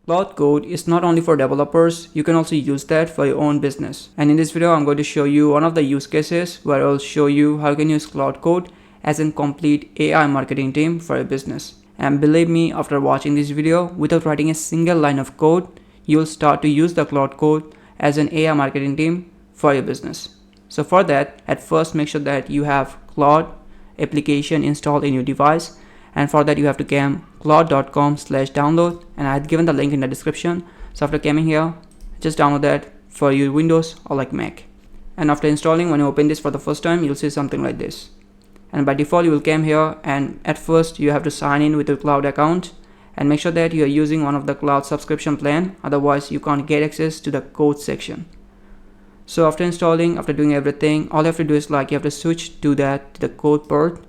Claude Code is not only for developers, you can also use that for your own business. And in this video, I'm going to show you one of the use cases where I'll show you how you can use Claude Code as a complete AI marketing team for your business. And believe me, after watching this video, without writing a single line of code, you'll start to use the Claude Code as an AI marketing team for your business. So for that, at first make sure that you have Claude application installed in your device, and for that you have to cam claude.com/download, and I had given the link in the description. So after camming here, just download that for your Windows or like Mac. And after installing, when you open this for the first time, you'll see something like this. And by default you will come here, and at first you have to sign in with your Cloud account and make sure that you are using one of the Cloud subscription plan, otherwise you can't get access to the code section. So after installing, after doing everything, all you have to do is like you have to switch to the code part,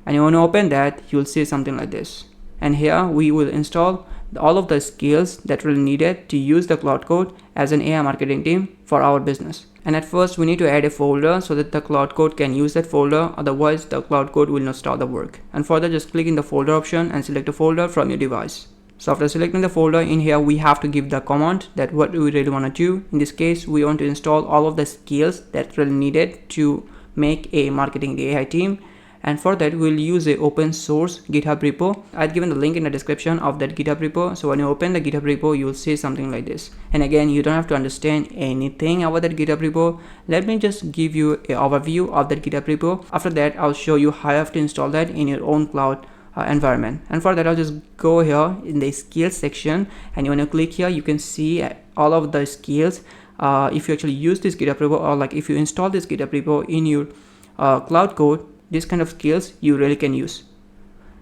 and you want to open that, you will see something like this. And here we will install all of the skills that really needed to use the Claude Code as an AI marketing team for our business. And at first we need to add a folder so that the Claude Code can use that folder, otherwise the Claude Code will not start the work. And for that, just click in the folder option and select a folder from your device. So after selecting the folder, in here we have to give the command that what we really want to do. In this case, we want to install all of the skills that really needed to make a marketing AI team. And for that, we'll use a open source GitHub repo. I've given the link in the description of that GitHub repo. So when you open the GitHub repo, you'll see something like this. And again, you don't have to understand anything about that GitHub repo. Let me just give you an overview of that GitHub repo. After that, I'll show you how you have to install that in your own cloud environment. And for that, I'll just go here in the skills section, and when you click here, you can see all of the skills. If you actually use this GitHub repo, or like if you install this GitHub repo in your Claude Code, this kind of skills you really can use.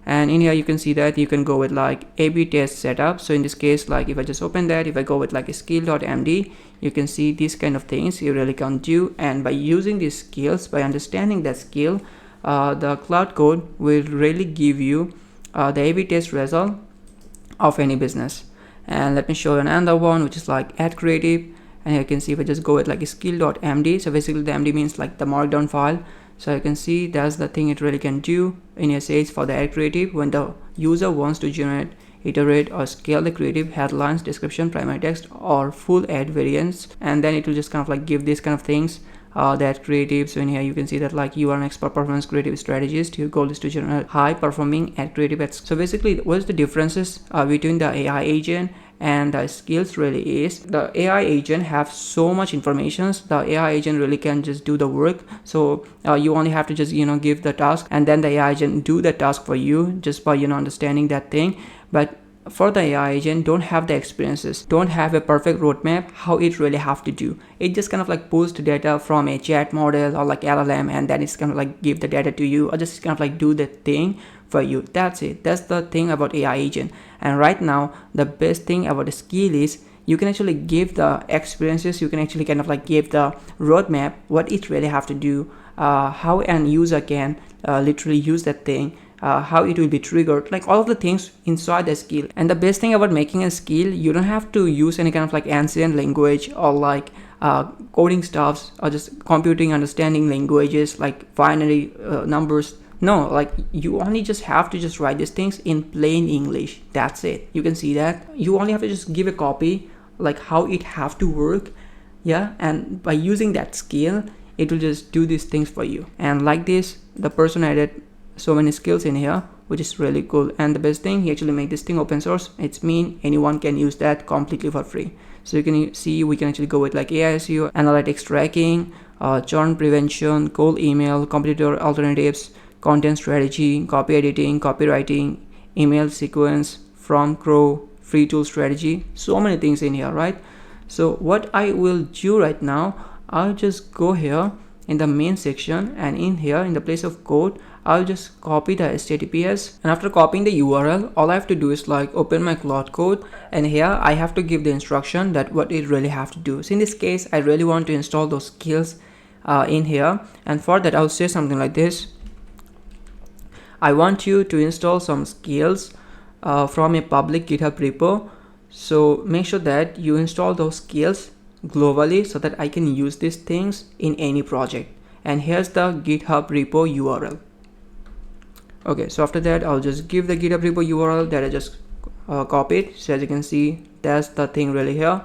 And in here you can see that you can go with like A/B test setup. So in this case, like if I just open that, if I go with like a skill.md, you can see these kind of things you really can do. And by using these skills, by understanding that skill, the Claude Code will really give you the A/B test result of any business. And let me show you another one, which is like add creative. And you can see if I just go with like a skill.md, so basically the MD means like the markdown file. So you can see that's the thing it really can do. In your says for the add creative, when the user wants to generate, iterate or scale the creative, headlines, description, primary text or full ad variants, and then it will just kind of like give these kind of things, that creative. So in here you can see that like you are an expert performance creative strategist, your goal is to generate high performing ad creative ads. So basically what's the differences between the AI agent and the skills really is the AI agent have so much information. The AI agent really can just do the work. So you only have to just give the task, and then the AI agent do the task for you just by understanding that thing. But for the AI agent, don't have the experiences, don't have a perfect roadmap how it really have to do. It just kind of like pulls the data from a chat model or like LLM, and then it's kind of like give the data to you, or just kind of like do the thing for you. That's it. That's the thing about AI agent. And right now the best thing about the skill is you can actually give the experiences, you can actually kind of like give the roadmap what it really have to do, how an user can literally use that thing, how it will be triggered, like all of the things inside the skill. And the best thing about making a skill, you don't have to use any kind of like ancient language or like coding stuffs or just computing understanding languages like binary numbers. No, like you only just have to just write these things in plain English. That's it. You can see that you only have to just give a copy like how it have to work. Yeah, and by using that skill, it will just do these things for you. And like this, the person added so many skills in here, which is really cool. And the best thing, he actually made this thing open source. It's mean anyone can use that completely for free. So you can see we can actually go with like AI SEO, analytics tracking, churn prevention, cold email, competitor alternatives, content strategy, copy editing, copywriting, email sequence, from Crow, free tool strategy, so many things in here, right? So what I will do right now, I'll just go here in the main section, and in here in the place of code, I'll just copy the HTTPS. And after copying the URL, all I have to do is like open my Claude Code, and here I have to give the instruction that what it really have to do. So in this case, I really want to install those skills in here, and for that I'll say something like this: I want you to install some skills from a public GitHub repo. So make sure that you install those skills globally so that I can use these things in any project. And here's the GitHub repo URL. Okay, so after that I'll just give the GitHub repo URL that I just copied. So as you can see, That's the thing really here.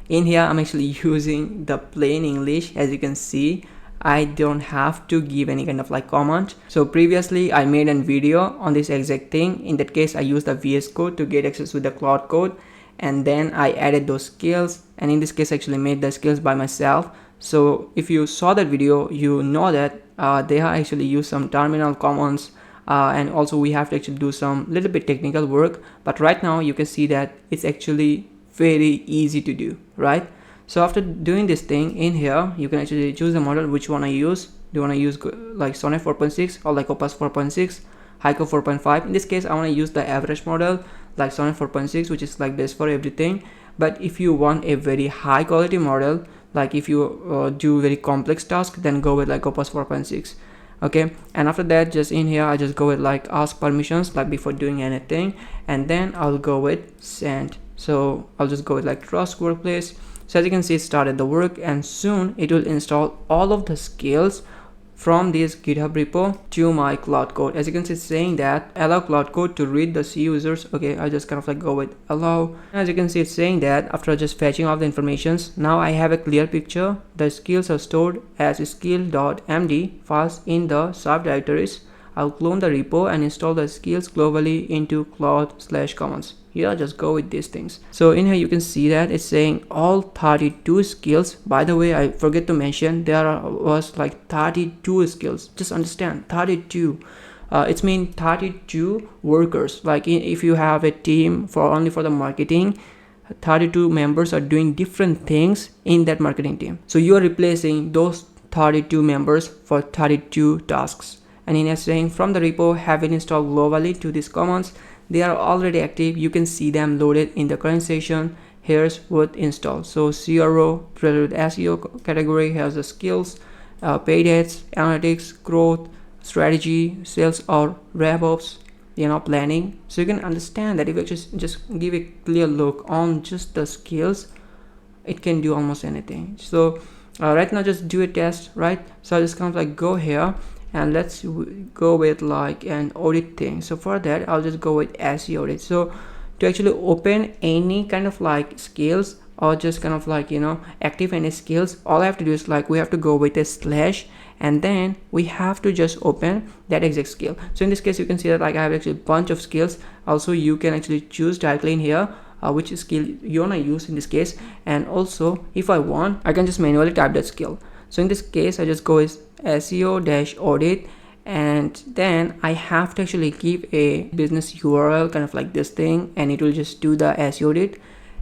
In here I'm actually using the plain English. As you can see, I don't have to give any kind of like command. So previously I made a video on this exact thing. In that case I used the VS Code to get access to the Claude Code, and then I added those skills, and in this case I actually made the skills by myself. So if you saw that video, you know that they have actually used some terminal commands, and also we have to actually do some little bit technical work, but right now you can see that it's actually very easy to do, right? So after doing this thing, in here you can actually choose the model which one I use. Do you want to use like Sonnet 4.6 or like Opus 4.6, Haiku 4.5? In this case I want to use the average model like Sonnet 4.6, which is like best for everything. But if you want a very high quality model, like if you do very complex tasks, then go with like Opus 4.6. Okay, and after that, just in here I just go with like ask permissions like before doing anything, and then I'll go with send. So I'll just go with like trust workplace. So as you can see, it started the work, and soon it will install all of the skills from this GitHub repo to my Claude Code. As you can see, it's saying that allow Claude Code to read the C users. Okay, I just kind of like go with allow. As you can see, it's saying that after just fetching all the informations, now I have a clear picture. The skills are stored as skill.md files in the subdirectories. I'll clone the repo and install the skills globally into Claude/commons. Here, just go with these things. So in here you can see that it's saying all 32 skills. By the way, I forget to mention there was like 32 skills. Just understand, 32. It's mean 32 workers. Like if you have a team for only for the marketing, 32 members are doing different things in that marketing team. So you are replacing those 32 members for 32 tasks. And in here saying from the repo have it installed globally to these commands. They are already active. You can see them loaded in the current session. Here's what installed. So CRO related with SEO category has the skills, paid ads, analytics, growth, strategy, sales or rev ops, planning. So you can understand that if you just give a clear look on just the skills, it can do almost anything. So right now just do a test, right? So I just kind of like go here, and let's go with like an audit thing. So for that I'll just go with SEO audit. So to actually open any kind of like skills or just kind of like active any skills, all I have to do is like we have to go with a slash, and then we have to just open that exact skill. So in this case you can see that like I have actually a bunch of skills. Also you can actually choose directly in here which skill you want to use in this case, and also if I want I can just manually type that skill. So in this case I just go with SEO-audit, and then I have to actually give a business URL kind of like this thing, and it will just do the SEO audit.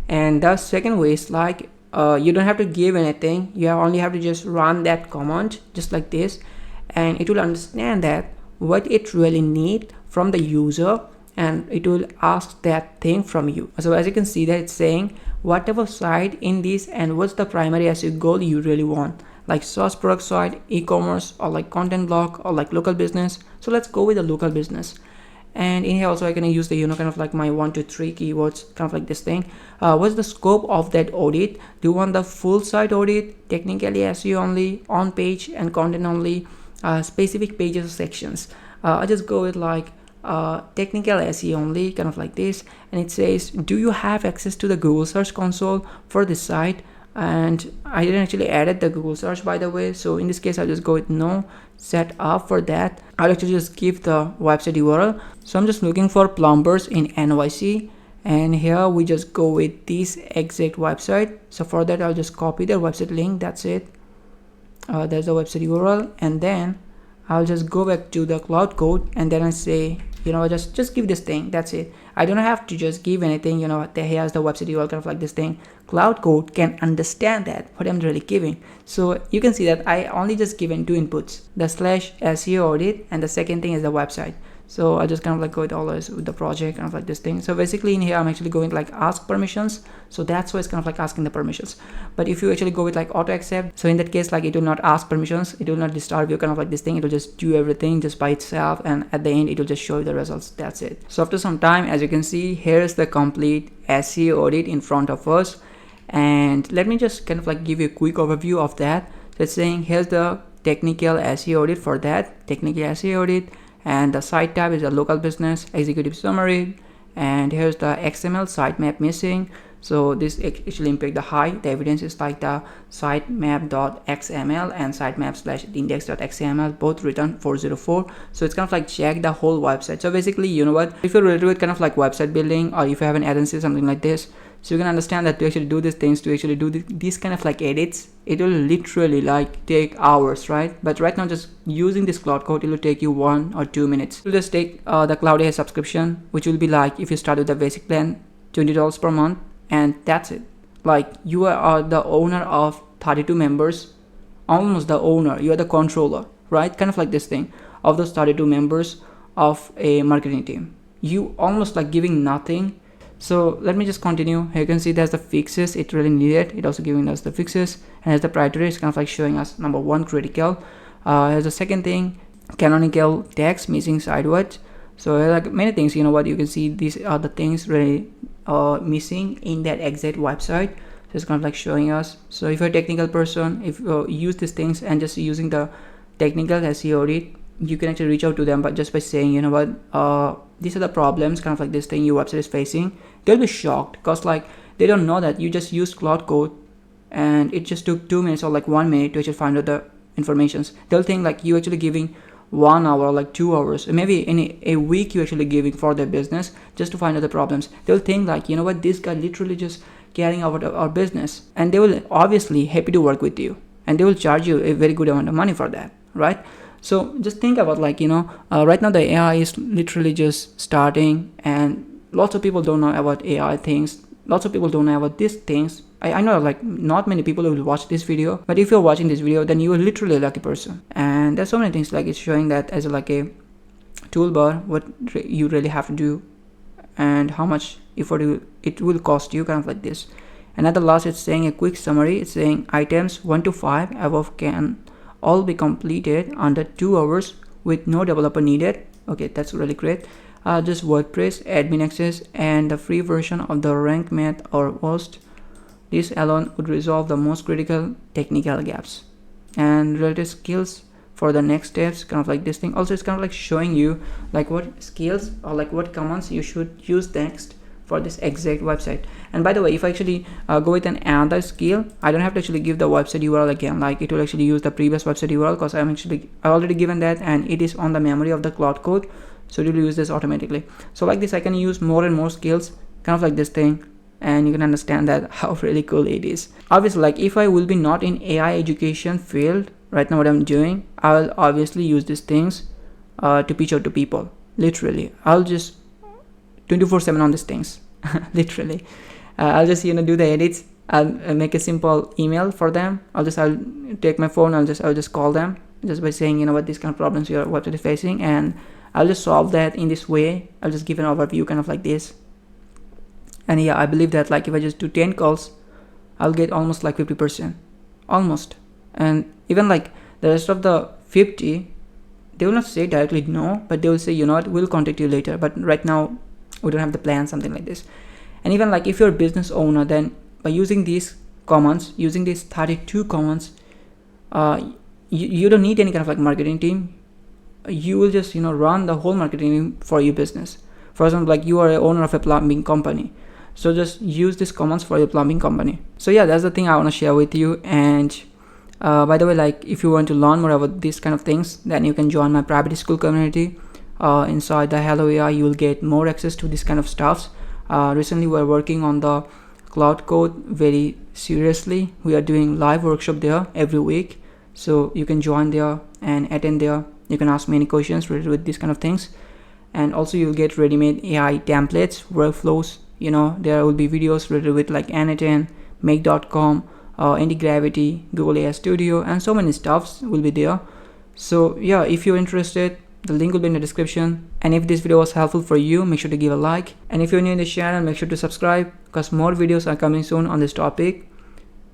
And the second way is like you don't have to give anything, you only have to just run that command just like this, and it will understand that what it really need from the user, and it will ask that thing from you. So as you can see that it's saying whatever site in this and what's the primary SEO goal you really want, like SaaS product site, e-commerce, or like content blog, or like local business. So let's go with the local business. And in here also I can use the kind of like my 1 2 3 keywords, kind of like this thing. What's the scope of that audit? Do you want the full site audit, technically SEO only, on page and content only, specific pages or sections? I just go with like technical SEO only, kind of like this. And it says, do you have access to the Google Search Console for this site? And I didn't actually added the Google search, by the way. So in this case I'll just go with no, set up for that. I'll actually just give the website URL. So I'm just looking for plumbers in NYC, and here we just go with this exact website. So for that I'll just copy their website link. That's it. There's the website URL, and then I'll just go back to the Claude Code, and then I say just give this thing. That's it. I don't have to just give anything. Here's the website URL, kind of like this thing. Claude Code can understand that what I'm really giving. So you can see that I only just given 2 inputs, the /SEO audit, and the second thing is the website. So I just kind of like go with all this with the project, kind of like this thing. So basically in here I'm actually going like ask permissions. So that's why it's kind of like asking the permissions. But if you actually go with like auto accept, so in that case like it will not ask permissions, it will not disturb you, kind of like this thing. It will just do everything just by itself, and at the end it will just show you the results. That's it. So after some time, as you can see, here's the complete SEO audit in front of us. And let me just kind of like give you a quick overview of that. So it's saying here's the technical SEO audit for that, technical SEO audit. And the site tab is a local business, executive summary, and here's the XML sitemap missing. So this actually impact the height. The evidence is like the sitemap.xml and sitemap/index.xml, both written 404. So it's kind of like check the whole website. So basically, you know what, if you're related with kind of like website building, or if you have an agency, something like this, so you can understand that to actually do these things, to actually do these kind of like edits, it will literally like take hours, right? But right now, just using this Claude Code, it will take you 1 or 2 minutes. You'll just take the Cloud AI subscription, which will be like, if you start with the basic plan, $20 per month, and that's it. Like, you are the owner of 32 members, almost the owner, you are the controller, right? Kind of like this thing of those 32 members of a marketing team. You almost like giving nothing. So let me just continue. Here you can see there's the fixes it really needed. It also giving us the fixes, and as the priority, it's kind of like showing us number 1, critical. Here's the second thing, canonical text missing sideways. So like many things, you know what, you can see these are the things really missing in that exact website. So it's kind of like showing us. So if you're a technical person, if you use these things and just using the technical SEO audit, you can actually reach out to them, but just by saying, you know what, these are the problems, kind of like this thing your website is facing, they'll be shocked, because like they don't know that you just used Claude Code and it just took 2 minutes or like 1 minute to actually find out the informations. They'll think like you actually giving 1 hour, like 2 hours, or maybe in a week you actually giving for their business just to find out the problems. They'll think like, you know what, this guy literally just caring about our business, and they will obviously happy to work with you, and they will charge you a very good amount of money for that, right? So just think about like, you know, right now the AI is literally just starting, and lots of people don't know about AI things. Lots of people don't know about these things. I know like not many people will watch this video, but if you're watching this video, then you are literally a lucky person. And there's so many things, like it's showing that as like a toolbar, what you really have to do and how much effort it will cost you, kind of like this. And at the last, it's saying a quick summary. It's saying items 1 to 5 above can all be completed under 2 hours with no developer needed. Okay, that's really great. Just WordPress, admin access, and the free version of the rank math or worst. This alone would resolve the most critical technical gaps. And related skills for the next steps, kind of like this thing. Also, it's kind of like showing you like what skills or like what commands you should use next for this exact website. And by the way, if I actually go with another skill, I don't have to actually give the website URL again. Like it will actually use the previous website URL, because I already given that, and it is on the memory of the Claude Code, so it will use this automatically. So like this, I can use more and more skills, kind of like this thing, and you can understand that how really cool it is. Obviously, like if I will be not in AI education field right now, what I'm doing, I'll obviously use these things to pitch out to people. Literally, I'll just 24/7 on these things. Literally, I'll just, you know, do the edits. I'll make a simple email for them. I'll take my phone. I'll just call them just by saying, you know what, these kind of problems your website is facing, and I'll just solve that in this way. I'll just give an overview, kind of like this. And yeah, I believe that like if I just do 10 calls, I'll get almost like 50%, almost. And even like the rest of the 50, they will not say directly no, but they will say, you know what, we'll contact you later, but right now we don't have the plan, something like this. And even like if you're a business owner, then by using these commands, using these 32 commands, you don't need any kind of like marketing team. You will just, you know, run the whole marketing team for your business. For example, like you are a owner of a plumbing company, so just use these commands for your plumbing company. So yeah, that's the thing I want to share with you. And by the way, like if you want to learn more about these kind of things, then you can join my private school community. Inside the Hello AI, you will get more access to this kind of stuffs. Recently we're working on the Claude Code very seriously. We are doing live workshop there every week, so you can join there and attend there. You can ask me any questions related with these kind of things. And also you'll get ready-made AI templates, workflows. You know, there will be videos related with like N8N, make.com, anti-gravity, Google AI Studio, and so many stuffs will be there. So yeah, if you're interested, the link will be in the description. And if this video was helpful for you, make sure to give a like. And if you're new in the channel, make sure to subscribe, because more videos are coming soon on this topic.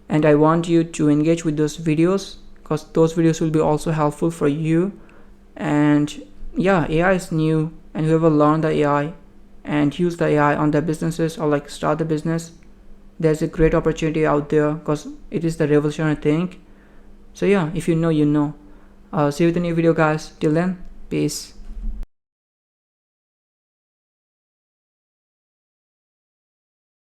And I want you to engage with those videos, because those videos will be also helpful for you. And yeah, AI is new, and whoever learned the AI and use the AI on their businesses or like start the business, there's a great opportunity out there, because it is the revolutionary thing. So yeah, if you know, you know. See you with a new video, guys. Till then, peace.